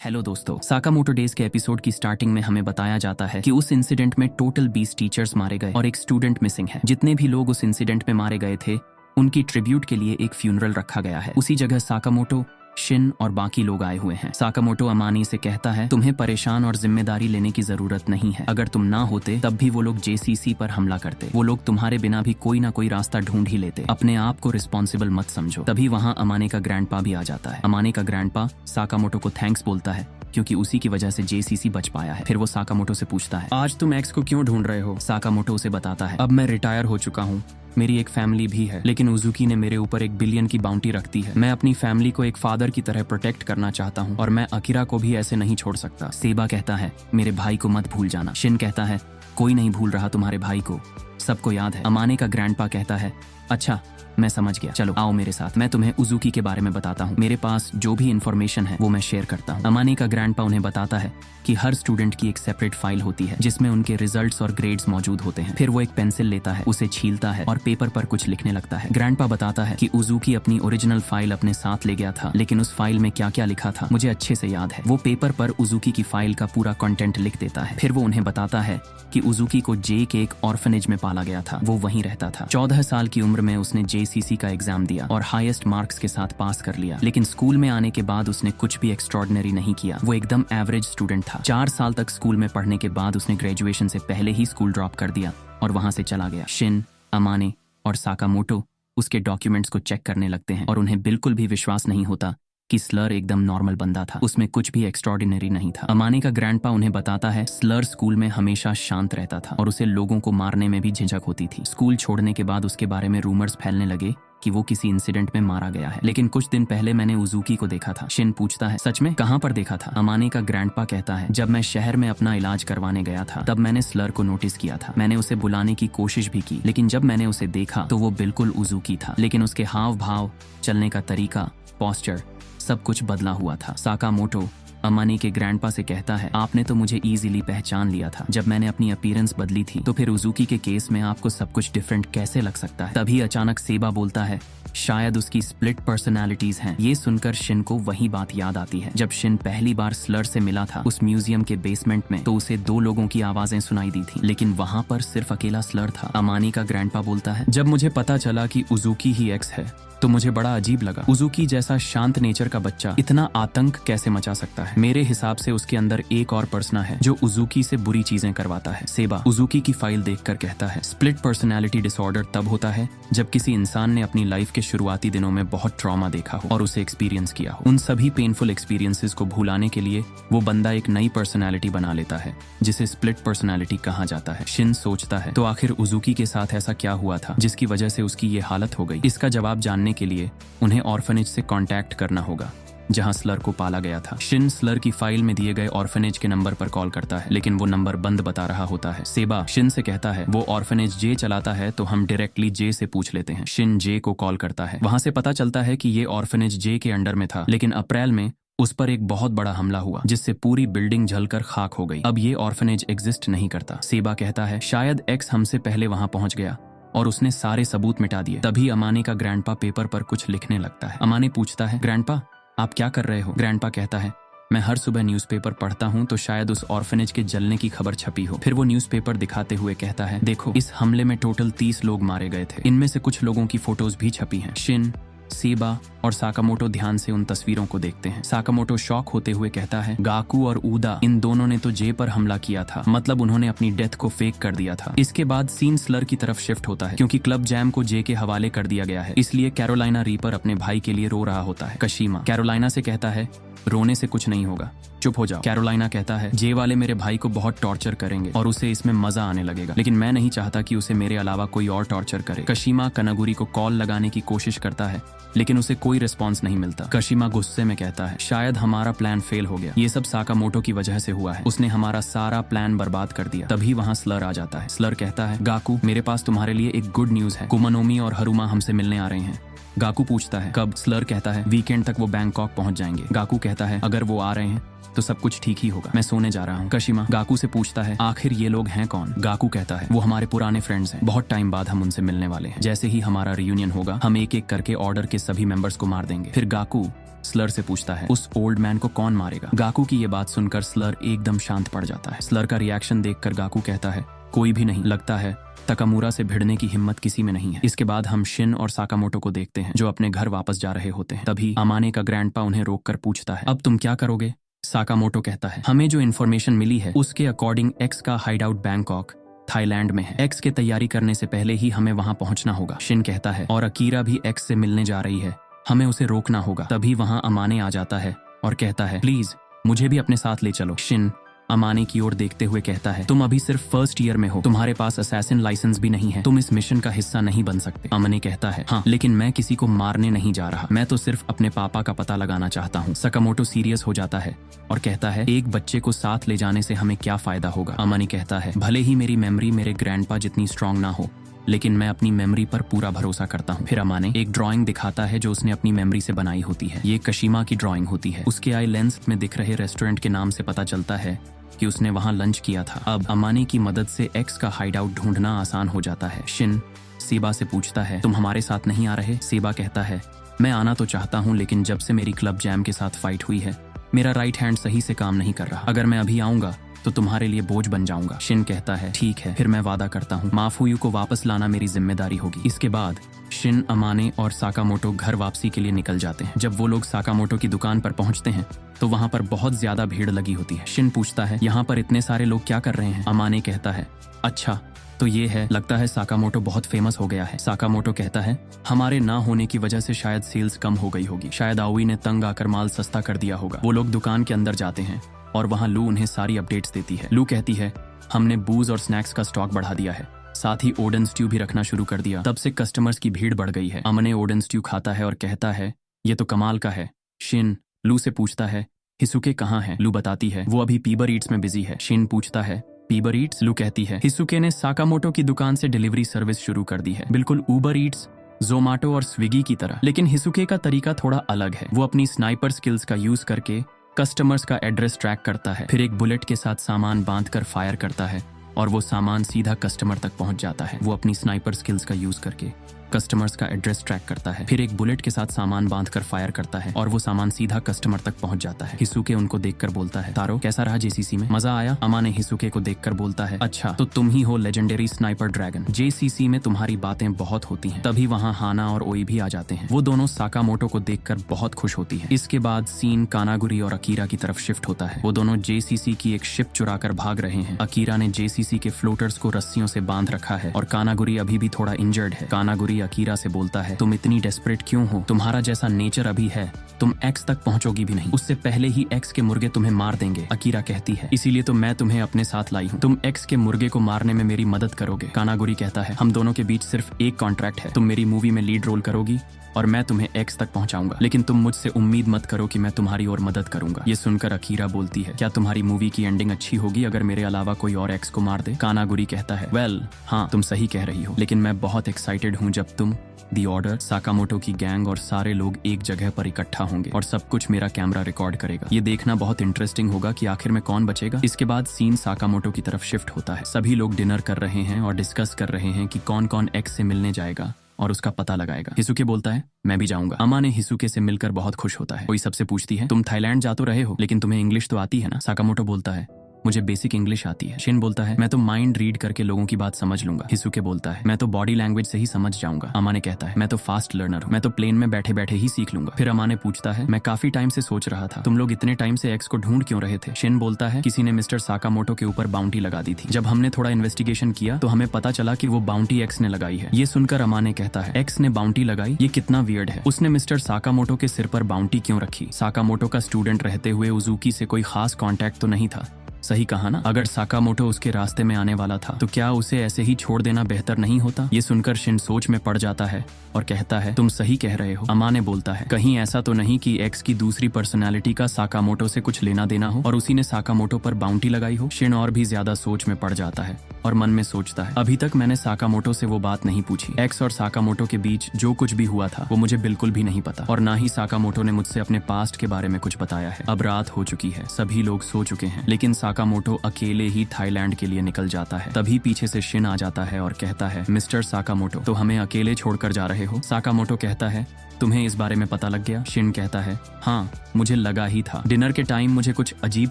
Hello दोस्तों, Sakamoto days के episode की स्टार्टिंग में हमें बताया जाता है कि उस इंसिडेंट में टोटल 20 टीचर्स मारे गए और एक स्टूडेंट मिसिंग है। जितने भी लोग उस इंसिडेंट में मारे गए थे उनकी ट्रिब्यूट के लिए एक फ्यूनरल रखा गया है। उसी जगह साकामोटो, शिन और बाकी लोग आए हुए हैं। साकामोटो अमानी से कहता है, तुम्हें परेशान और जिम्मेदारी लेने की जरूरत नहीं है। अगर तुम ना होते तब भी वो लोग जेसीसी पर हमला करते। वो लोग तुम्हारे बिना भी कोई ना कोई रास्ता ढूंढ ही लेते। अपने आप को रिस्पॉन्सिबल मत समझो। तभी वहाँ अमाने का ग्रैंडपा भी आ जाता है। अमाने का ग्रैंडपा साकामोटो को थैंक्स बोलता है क्योंकि उसी की वजह से जेसीसी बच पाया है। फिर वो साकामोटो से पूछता है, आज तुम एक्स को क्यों ढूंढ रहे हो? साकामोटो उसे बताता है, अब मैं रिटायर हो चुका हूँ, मेरी एक फैमिली भी है, लेकिन उजुकी ने मेरे ऊपर 1 बिलियन की बाउंटी रख दी है। मैं अपनी फैमिली को एक फादर की तरह प्रोटेक्ट करना चाहता हूँ और मैं अकीरा को भी ऐसे नहीं छोड़ सकता। सेबा कहता है, मेरे भाई को मत भूल जाना। शिन कहता है, कोई नहीं भूल रहा तुम्हारे भाई को, सबको याद है। अमाने का ग्रैंडपा कहता है, अच्छा मैं समझ गया, चलो आओ मेरे साथ, मैं तुम्हें उजुकी के बारे में बताता हूँ। मेरे पास जो भी इन्फॉर्मेशन है वो मैं शेयर करता हूँ। अमाने का ग्रैंडपा उन्हें बताता है कि हर स्टूडेंट की एक सेपरेट फाइल होती है जिसमें उनके रिजल्ट्स और ग्रेड्स मौजूद होते हैं। फिर वो एक पेंसिल लेता है, उसे छीलता है और पेपर पर कुछ लिखने लगता है। ग्रैंडपा बताता है कि उजुकी अपनी ओरिजिनल फाइल अपने साथ ले गया था, लेकिन उस फाइल में क्या क्या लिखा था मुझे अच्छे से याद है। वो पेपर पर उजुकी की फाइल का पूरा कंटेंट लिख देता है। फिर वो उन्हें बताता है कि उजुकी को जे के एक ऑर्फनेज में पाला गया था, वो वहीं रहता था। 14 साल की उम्र में उसने जेसीसी का एग्जाम दिया और हाईएस्ट मार्क्स के साथ पास कर लिया, लेकिन स्कूल में आने के बाद उसने कुछ भी एक्स्ट्रॉर्डिनरी नहीं किया। वो एकदम एवरेज स्टूडेंट था। 4 साल तक स्कूल में पढ़ने के बाद उसने ग्रेजुएशन से पहले ही स्कूल ड्रॉप कर दिया और वहां से चला गया। शिन, अमाने और साकामोटो उसके डॉक्यूमेंट्स को चेक करने लगते हैं और उन्हें बिल्कुल भी विश्वास नहीं होता कि स्लर एकदम नॉर्मल बंदा था, उसमें कुछ भी एक्स्ट्रॉर्डिनरी नहीं था। अमाने का ग्रैंडपा उन्हें बताता है, स्लर स्कूल में हमेशा शांत रहता था और उसे लोगों को मारने में भी झिझक होती थी। स्कूल छोड़ने के बाद उसके बारे में रूमर्स फैलने लगे कि वो किसी इंसिडेंट में मारा गया है, लेकिन कुछ दिन पहले मैंने उजुकी को देखा था। शिन पूछता है, सच में? कहाँ पर देखा था? अमाने का ग्रैंडपा कहता है, जब मैं शहर में अपना इलाज करवाने गया था तब मैंने स्लर को नोटिस किया था। मैंने उसे बुलाने की कोशिश भी की, लेकिन जब मैंने उसे देखा तो वो बिल्कुल उजुकी था, लेकिन उसके हाव भाव, चलने का तरीका, पोस्चर सब कुछ बदला हुआ था। साकामोटो अमाने के ग्रैंडपा से कहता है, आपने तो मुझे इजीली पहचान लिया था। जब मैंने अपनी अपीयरेंस बदली थी तो फिर उजुकी के केस में आपको सब कुछ डिफरेंट कैसे लग सकता है? तभी अचानक सेबा बोलता है, शायद उसकी स्प्लिट पर्सनालिटीज हैं। ये सुनकर शिन को वही बात याद आती है जब शिन पहली बार स्लर से मिला था उस म्यूजियम के बेसमेंट में, तो उसे 2 लोगों की आवाजें सुनाई दी थी, लेकिन वहां पर सिर्फ अकेला स्लर था। अमाने का ग्रैंडपा बोलता है, जब मुझे पता चला कि उजुकी ही एक्स है तो मुझे बड़ा अजीब लगा। उजुकी जैसा शांत नेचर का बच्चा इतना आतंक कैसे मचा सकता है? मेरे हिसाब से उसके अंदर एक और पर्सना है जो उजुकी से बुरी चीजें करवाता है। सेबा उजुकी की फाइल देखकर कहता है, स्प्लिट पर्सनालिटी डिसऑर्डर तब होता है जब किसी इंसान ने अपनी लाइफ के शुरुआती दिनों में बहुत ट्रॉमा देखा हो और उसे एक्सपीरियंस किया हो। उन सभी पेनफुल एक्सपीरियंसेस को भुलाने के लिए वो बंदा एक नई पर्सनैलिटी बना लेता है जिसे स्प्लिट पर्सनैलिटी कहा जाता है। शिन सोचता है, तो आखिर उजुकी के साथ ऐसा क्या हुआ था जिसकी वजह से उसकी ये हालत हो गई? इसका जवाब जानने के लिए उन्हें ऑर्फनेज से कांटेक्ट करना होगा जहां स्लर को पाला गया था। शिन स्लर की फाइल में दिए गए ऑर्फनेज के नंबर पर कॉल करता है, लेकिन वो नंबर बंद बता रहा होता है। सेबा शिन से कहता है, वो ऑर्फनेज जे चलाता है तो हम डायरेक्टली जे से पूछ लेते हैं। शिन जे को कॉल करता है। वहां से पता चलता है कि ये ऑर्फनेज जे के अंडर में था, लेकिन अप्रैल में उस पर एक बहुत बड़ा हमला हुआ जिससे पूरी बिल्डिंग जलकर खाक हो गई। अब ये ऑर्फनेज एग्जिस्ट नहीं करता। सेबा कहता है, शायद एक्स हमसे पहले वहां पहुंच गया और उसने सारे सबूत मिटा दिए। तभी अमाने का ग्रैंडपा पेपर पर कुछ लिखने लगता है। अमाने पूछता है, ग्रैंडपा आप क्या कर रहे हो? ग्रैंडपा कहता है, मैं हर सुबह न्यूज़पेपर पढ़ता हूँ तो शायद उस ऑर्फनेज के जलने की खबर छपी हो। फिर वो न्यूज़पेपर दिखाते हुए कहता है, देखो इस हमले में टोटल 30 लोग मारे गए थे, इनमें से कुछ लोगों की फोटोज भी छपी हैं। शिन, सेबा और साकामोटो ध्यान से उन तस्वीरों को देखते हैं। साकामोटो शॉक होते हुए कहता है, गाकू और ऊदा इन दोनों ने तो जे पर हमला किया था, मतलब उन्होंने अपनी डेथ को फेक कर दिया था। इसके बाद सीन स्लर की तरफ शिफ्ट होता है क्योंकि क्लब जैम को जे के हवाले कर दिया गया है, इसलिए कैरोलाइना रीपर अपने भाई के लिए रो रहा होता है। कशीमा कैरोलाइना से कहता है, रोने से कुछ नहीं होगा, चुप हो जाओ। कैरोलाइना कहता है, जे वाले मेरे भाई को बहुत टॉर्चर करेंगे और उसे इसमें मजा आने लगेगा, लेकिन मैं नहीं चाहता कि उसे मेरे अलावा कोई और टॉर्चर करे। कशीमा कनागुरी को कॉल लगाने की कोशिश करता है, लेकिन उसे कोई रिस्पॉन्स नहीं मिलता। कशीमा गुस्से में कहता है, शायद हमारा प्लान फेल हो गया, ये सब साकामोटो की वजह से हुआ है, उसने हमारा सारा प्लान बर्बाद कर दिया। तभी वहाँ स्लर आ जाता है। स्लर कहता है, गाकू मेरे पास तुम्हारे लिए एक गुड न्यूज है, कुमानोमी और हरुमा हमसे मिलने आ रहे हैं। गाकू पूछता है, कब? स्लर कहता है, वीकेंड तक वो बैंकॉक पहुंच जाएंगे। गाकू कहता है, अगर वो आ रहे हैं तो सब कुछ ठीक ही होगा, मैं सोने जा रहा हूँ। कशीमा गाकू से पूछता है, आखिर ये लोग हैं कौन? गाकू कहता है, वो हमारे पुराने फ्रेंड्स हैं, बहुत टाइम बाद हम उनसे मिलने वाले हैं। जैसे ही हमारा रियूनियन होगा हम एक एक करके ऑर्डर के सभी मेंबर्स को मार देंगे। फिर गाकू स्लर से पूछता है, उस ओल्ड मैन को कौन मारेगा? गाकू की ये बात सुनकर स्लर एकदम शांत पड़ जाता है। स्लर का रिएक्शन देखकर गाकू कहता है, कोई भी नहीं, लगता है तकामुरा से भिड़ने की हिम्मत किसी में नहीं है। इसके बाद हम शिन और साकामोटो को देखते हैं जो अपने घर वापस जा रहे होते हैं। तभी अमाने का ग्रैंडपा उन्हें रोककर पूछता है, अब तुम क्या करोगे? साकामोटो कहता है, हमें जो इन्फॉर्मेशन मिली है उसके अकॉर्डिंग एक्स का हाइडआउट बैंकॉक थाईलैंड में है। एक्स के तैयारी करने से पहले ही हमें वहां पहुंचना होगा। शिन कहता है, और अकीरा भी एक्स से मिलने जा रही है, हमें उसे रोकना होगा। तभी वहां अमाने आ जाता है और कहता है, प्लीज मुझे भी अपने साथ ले चलो। शिन अमाने की ओर देखते हुए कहता है, तुम अभी सिर्फ फर्स्ट ईयर में हो, तुम्हारे पास असैसिन लाइसेंस भी नहीं है, तुम इस मिशन का हिस्सा नहीं बन सकते। अमाने कहता है, हाँ, लेकिन मैं किसी को मारने नहीं जा रहा, मैं तो सिर्फ अपने पापा का पता लगाना चाहता हूँ। सकामोटो सीरियस हो जाता है और कहता है, एक बच्चे को साथ ले जाने से हमें क्या फायदा होगा? अमाने कहता है, भले ही मेरी मेमोरी मेरे ग्रैंडपा जितनी स्ट्रांग ना हो, लेकिन मैं अपनी मेमोरी पर पूरा भरोसा करता हूँ। फिर अमाने एक ड्राइंग दिखाता है जो उसने अपनी मेमोरी से बनाई होती है। ये कशिमा की ड्राइंग होती है। उसके आई लेंस में दिख रहे रेस्टोरेंट के नाम से पता चलता है कि उसने वहां लंच किया था। अब अमाने की मदद से एक्स का हाइडआउट ढूंढना आसान हो जाता है। शिन सेबा से पूछता है, तुम हमारे साथ नहीं आ रहे? सेबा कहता है, मैं आना तो चाहता हूँ, लेकिन जब से मेरी क्लब जैम के साथ फाइट हुई है मेरा राइट हैंड सही से काम नहीं कर रहा। अगर मैं अभी आऊंगा तो तुम्हारे लिए बोझ बन जाऊंगा। शिन कहता है, ठीक है, फिर मैं वादा करता हूँ, माफुयू को वापस लाना मेरी जिम्मेदारी होगी। इसके बाद शिन, अमाने और साकामोटो घर वापसी के लिए निकल जाते हैं। जब वो लोग साकामोटो की दुकान पर पहुंचते हैं तो वहां पर बहुत ज्यादा भीड़ लगी होती है। शिन पूछता है, यहाँ पर इतने सारे लोग क्या कर रहे हैं? अमाने कहता है, अच्छा तो ये है, लगता है साकामोटो बहुत फेमस हो गया है। साकामोटो कहता है, हमारे ना होने की वजह से शायद सेल्स कम हो गई होगी, शायद आउई ने तंग आकर माल सस्ता कर दिया होगा। वो लोग दुकान के अंदर जाते हैं और वहां लू उन्हें सारी अपडेट्स देती है। लू कहती है, हमने बूज और स्नैक्स का स्टॉक बढ़ा दिया है, साथ ही ओडन स्ट्यू भी रखना शुरू कर दिया। तब से कस्टमर्स की भीड़ बढ़ गई है। अमने ओडन स्ट्यू खाता है और कहता है, ये तो कमाल का है। शिन लू से पूछता है, हिसुके कहाँ है? लू बताती है, वो अभी पीबर ईट्स में बिजी है। शिन पूछता है, पीबर ईट्स? लू कहती है, हिसुके ने साकामोटो की दुकान से डिलीवरी सर्विस शुरू कर दी है, बिल्कुल ऊबर ईट्स, जोमाटो और स्विगी की तरह। लेकिन हिसुके का तरीका थोड़ा अलग है। वो अपनी स्नाइपर स्किल्स का यूज करके कस्टमर्स का एड्रेस ट्रैक करता है, फिर एक बुलेट के साथ सामान बांधकर फायर करता है और वो सामान सीधा कस्टमर तक पहुंच जाता है। वो अपनी स्नाइपर स्किल्स का यूज करके कस्टमर्स का एड्रेस ट्रैक करता है, फिर एक बुलेट के साथ सामान बांधकर फायर करता है और वो सामान सीधा कस्टमर तक पहुंच जाता है। हिसुके उनको देखकर बोलता है, तारो कैसा रहा जेसीसी में? मजा आया? अमाने हिसुके को देखकर बोलता है, अच्छा तो तुम ही हो लेजेंडरी स्नाइपर ड्रैगन, जेसीसी में तुम्हारी बातें बहुत होती हैं। तभी वहाँ हाना और ओई भी आ जाते हैं। वो दोनों साकामोटो को देखकर बहुत खुश होती है। इसके बाद सीन कानागुरी और अकीरा की तरफ शिफ्ट होता है। वो दोनों जेसीसी की एक शिप चुराकर भाग रहे हैं। अकीरा ने जेसीसी के फ्लोटर्स को रस्सियों से बांध रखा है और कानागुरी अभी भी थोड़ा इंजर्ड है। कानागुरी अकीरा से बोलता है, तुम इतनी डेस्परेट क्यों हो? तुम्हारा जैसा नेचर अभी है, तुम एक्स तक पहुंचोगी भी नहीं, उससे पहले ही एक्स के मुर्गे तुम्हें मार देंगे। अकीरा कहती है, इसीलिए तो मैं तुम्हें अपने साथ लाई हूँ, तुम एक्स के मुर्गे को मारने में मेरी मदद करोगे। कानागुरी कहता है, हम दोनों के बीच सिर्फ एक कॉन्ट्रैक्ट है, तुम मेरी मूवी में लीड रोल करोगी और मैं तुम्हें एक्स तक पहुंचाऊंगा, लेकिन तुम मुझसे उम्मीद मत करो कि मैं तुम्हारी और मदद करूंगा। ये सुनकर अकीरा बोलती है, क्या तुम्हारी मूवी की एंडिंग अच्छी होगी अगर मेरे अलावा कोई और एक्स को मार दे? कानागुरी कहता है, वेल हाँ, तुम सही कह रही हो, लेकिन मैं बहुत एक्साइटेड हूँ जब तुम, दी ऑर्डर, साकामोटो की गैंग और सारे लोग एक जगह पर इकट्ठा होंगे और सब कुछ मेरा कैमरा रिकॉर्ड करेगा। ये देखना बहुत इंटरेस्टिंग होगा कि आखिर में कौन बचेगा। इसके बाद सीन साकामोटो की तरफ शिफ्ट होता है। सभी लोग डिनर कर रहे हैं और डिस्कस कर रहे हैं कि कौन कौन एक्स से मिलने जाएगा और उसका पता लगाएगा। हिसुके बोलता है, मैं भी जाऊंगा। अमा ने हिसुके से मिलकर बहुत खुश होता है। कोई सबसे पूछती है, तुम थाईलैंड जा तो रहे हो, लेकिन तुम्हें इंग्लिश तो आती है ना? साकामोटो बोलता है, मुझे बेसिक इंग्लिश आती है। शिन बोलता है, मैं तो माइंड रीड करके लोगों की बात समझ लूंगा। हिसुके बोलता है, मैं तो बॉडी लैंग्वेज से ही समझ जाऊंगा। अमा ने कहता है, मैं तो फास्ट लर्नर हूँ, मैं तो प्लेन में बैठे बैठे ही सीख लूंगा। फिर अमा ने पूछता है, मैं काफी टाइम से सोच रहा था, तुम लोग इतने टाइम से एक्स को ढूंढ क्यों रहे थे? शिन बोलता है, किसी ने मिस्टर साकामोटो के ऊपर बाउंटी लगा दी थी। जब हमने थोड़ा इन्वेस्टिगेशन किया तो हमें पता चला कि वो बाउंटी एक्स ने लगाई है। ये सुनकर अमा ने कहता है, एक्स ने बाउंटी लगाई? ये कितना वियर्ड है। उसने मिस्टर साकामोटो के सिर पर बाउंटी क्यों रखी? साकामोटो का स्टूडेंट रहते हुए उजुकी से कोई खास कॉन्टैक्ट तो नहीं था। सही कहा ना? अगर साकामोटो उसके रास्ते में आने वाला था तो क्या उसे ऐसे ही छोड़ देना बेहतर नहीं होता? ये सुनकर शिन सोच में पड़ जाता है और कहता है, तुम सही कह रहे हो। अमा ने बोलता है, कहीं ऐसा तो नहीं कि एक्स की दूसरी पर्सनालिटी का साकामोटो से कुछ लेना देना हो और उसी ने साकामोटो पर बाउंटी लगाई हो? शिन और भी ज्यादा सोच में पड़ जाता है और मन में सोचता है, अभी तक मैंने साकामोटो से वो बात नहीं पूछी। एक्स और साकामोटो के बीच जो कुछ भी हुआ था वो मुझे बिल्कुल भी नहीं पता और ना ही साकामोटो ने मुझसे अपने पास्ट के बारे में कुछ बताया है। अब रात हो चुकी है, सभी लोग सो चुके हैं, लेकिन साकामोटो अकेले ही थाईलैंड के लिए निकल जाता है। तभी पीछे से शिन आ जाता है और कहता है, मिस्टर साकामोटो, तो हमें अकेले छोड़कर जा रहे हो? साकामोटो कहता है, तुम्हें इस बारे में पता लग गया? शिन कहता है, हाँ मुझे लगा ही था। डिनर के टाइम मुझे कुछ अजीब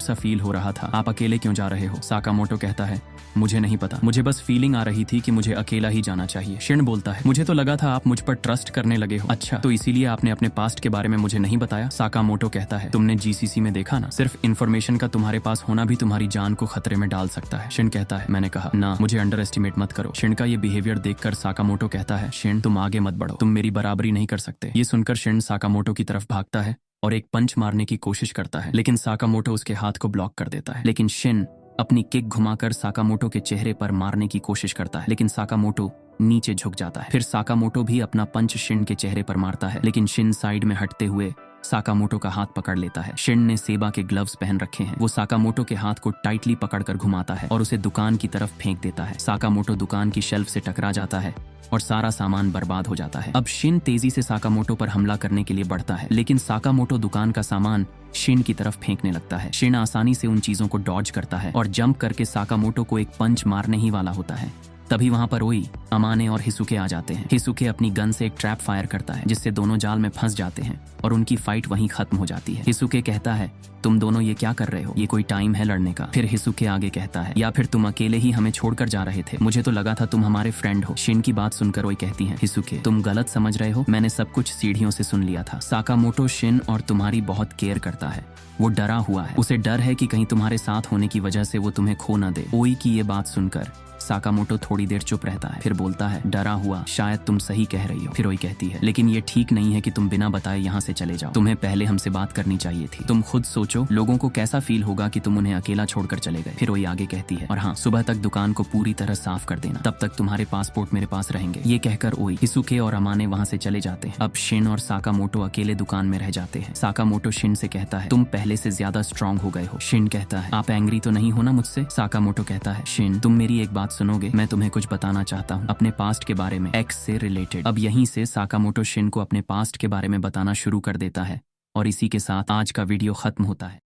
सा फील हो रहा था। आप अकेले क्यों जा रहे हो? साकामोटो कहता है, मुझे नहीं पता, मुझे बस फीलिंग आ रही थी कि मुझे अकेला ही जाना चाहिए। शिन बोलता है, मुझे तो लगा था आप मुझ पर ट्रस्ट करने लगे हो। अच्छा, तो इसीलिए आपने अपने पास्ट के बारे में मुझे नहीं बताया? साकामोटो कहता है, तुमने जीसीसी में देखा ना, सिर्फ इन्फॉर्मेशन का तुम्हारे पास होना भी तुम्हारी जान को खतरे में डाल सकता है। शिन कहता है, मैंने कहा ना, मुझे अंडर एस्टिमेट मत करो। शिन का ये बिहेवियर देखकर साकामोटो कहता है, शिन तुम आगे मत बढ़ो, तुम मेरी बराबरी नहीं कर सकते। ये सुनकर शिन साकामोटो की तरफ भागता है और एक पंच मारने की कोशिश करता है, लेकिन साकामोटो उसके हाथ को ब्लॉक कर देता है। लेकिन शिन अपनी किक घुमाकर साकामोटो के चेहरे पर मारने की कोशिश करता है, लेकिन साकामोटो नीचे झुक जाता है। फिर साकामोटो भी अपना पंच शिन के चेहरे पर मारता है, लेकिन शिन साइड में हटते हुए साकामोटो का हाथ पकड़ लेता है। शिन ने सेबा के ग्लव्स पहन रखे हैं। वो साकामोटो के हाथ को टाइटली पकड़कर घुमाता है और उसे दुकान की तरफ फेंक देता है। साकामोटो दुकान की शेल्फ से टकरा जाता है और सारा सामान बर्बाद हो जाता है। अब शिन तेजी से साकामोटो पर हमला करने के लिए बढ़ता है, लेकिन साकामोटो दुकान का सामान शिन की तरफ फेंकने लगता है। शिन आसानी से उन चीजों को डॉज करता है और जंप करके साकामोटो को एक पंच मारने ही वाला होता है। तभी वहां पर ओई, अमाने और हिसुके आ जाते हैं। हिसुके अपनी गन से एक ट्रैप फायर करता है, जिससे दोनों जाल में फंस जाते हैं और उनकी फाइट वहीं खत्म हो जाती है। हिसुके कहता है, तुम दोनों ये क्या कर रहे हो? ये कोई टाइम है लड़ने का? फिर हिसुके आगे कहता है, या फिर तुम अकेले ही हमें छोड़कर जा रहे थे? मुझे तो लगा था तुम हमारे फ्रेंड हो। शिन की बात सुनकर ओई कहती है, हिसुके तुम गलत समझ रहे हो, मैंने सब कुछ सीढ़ियों से सुन लिया था। साकामोटो शिन और तुम्हारी बहुत केयर करता है, वो डरा हुआ है। उसे डर है कि कहीं तुम्हारे साथ होने की वजह से वो तुम्हें खो न दे। ओई की ये बात सुनकर साकामोटो थोड़ी देर चुप रहता है, फिर बोलता है, डरा हुआ, शायद तुम सही कह रही हो। फिर ओई कहती है, लेकिन ये ठीक नहीं है कि तुम बिना बताए यहाँ से चले जाओ। तुम्हें पहले हमसे बात करनी चाहिए थी। तुम खुद सोचो, लोगों को कैसा फील होगा कि तुम उन्हें अकेला छोड़कर चले गए। फिर ओई आगे कहती है, और हाँ, सुबह तक दुकान को पूरी तरह साफ कर देना, तब तक तुम्हारे पासपोर्ट मेरे पास रहेंगे। ये कहकर ओई, हिसुके और अमाने वहाँ से चले जाते हैं। अब शिन और साकामोटो अकेले दुकान में रह जाते हैं। साकामोटो शिन से कहता है, तुम पहले से ज्यादा स्ट्रांग हो गए हो। शिन कहता है, आप एंग्री तो नहीं हो ना मुझसे? साकामोटो कहता है, शिन तुम मेरी एक बात सुनोगे? मैं तुम्हें कुछ बताना चाहता हूँ अपने पास्ट के बारे में, एक्स से रिलेटेड। अब यहीं से साकामोटो शिन को अपने पास्ट के बारे में बताना शुरू कर देता है और इसी के साथ आज का वीडियो खत्म होता है।